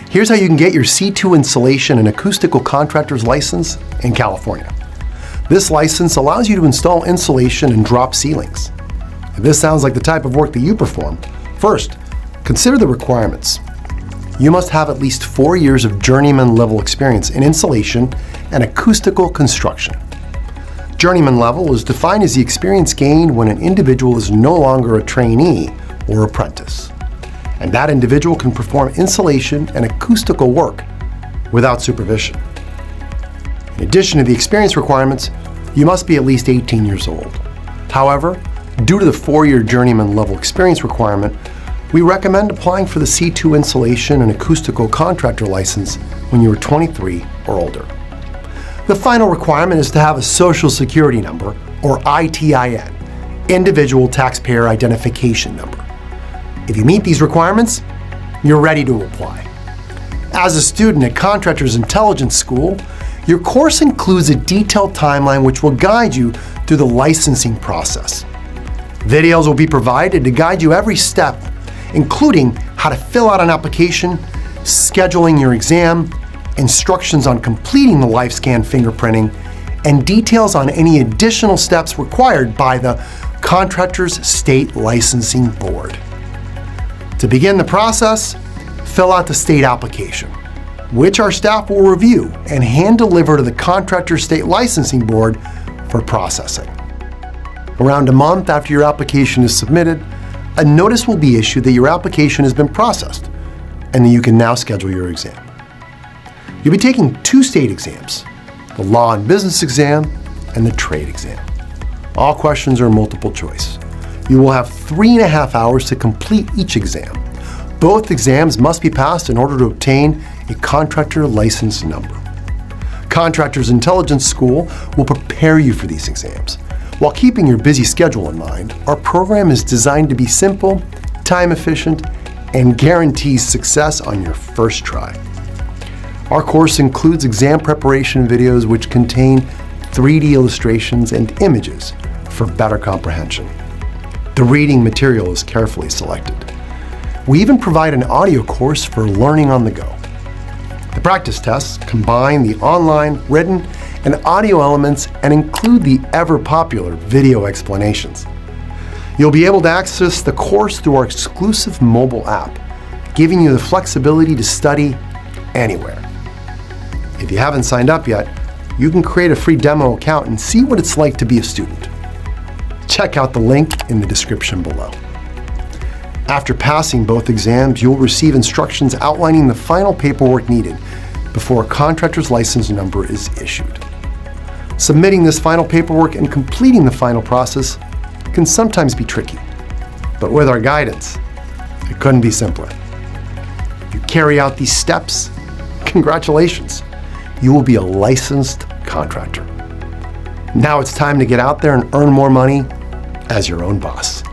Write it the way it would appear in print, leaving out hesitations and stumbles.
Here's how you can get your C2 Installation and Acoustical Contractors license in California. This license allows you to install insulation and drop ceilings. If this sounds like the type of work that you perform, first, consider the requirements. You must have at least 4 years of journeyman level experience in insulation and acoustical construction. Journeyman level is defined as the experience gained when an individual is no longer a trainee or apprentice, and that individual can perform insulation and acoustical work without supervision. In addition to the experience requirements, you must be at least 18 years old. However, due to the 4-year journeyman level experience requirement, we recommend applying for the C2 Installation and Acoustical Contractor license when you are 23 or older. The final requirement is to have a Social Security number, or ITIN, Individual Taxpayer Identification Number. If you meet these requirements, you're ready to apply. As a student at Contractor's Intelligence School, your course includes a detailed timeline which will guide you through the licensing process. Videos will be provided to guide you every step, including how to fill out an application, scheduling your exam, instructions on completing the LifeScan fingerprinting, and details on any additional steps required by the Contractor's State Licensing Board. To begin the process, fill out the state application, which our staff will review and hand deliver to the Contractor's State Licensing Board for processing. Around a month after your application is submitted, a notice will be issued that your application has been processed and that you can now schedule your exam. You'll be taking 2 state exams, the Law and Business exam and the Trade exam. All questions are multiple choice. You will have 3.5 hours to complete each exam. Both exams must be passed in order to obtain a contractor license number. Contractor's Intelligence School will prepare you for these exams. While keeping your busy schedule in mind, our program is designed to be simple, time efficient, and guarantees success on your first try. Our course includes exam preparation videos which contain 3D illustrations and images for better comprehension. The reading material is carefully selected. We even provide an audio course for learning on the go. The practice tests combine the online, written, and audio elements and include the ever-popular video explanations. You'll be able to access the course through our exclusive mobile app, giving you the flexibility to study anywhere. If you haven't signed up yet, you can create a free demo account and see what it's like to be a student. Check out the link in the description below. After passing both exams, you'll receive instructions outlining the final paperwork needed before a contractor's license number is issued. Submitting this final paperwork and completing the final process can sometimes be tricky, but with our guidance, it couldn't be simpler. If you carry out these steps, congratulations, you will be a licensed contractor. Now it's time to get out there and earn more money as your own boss.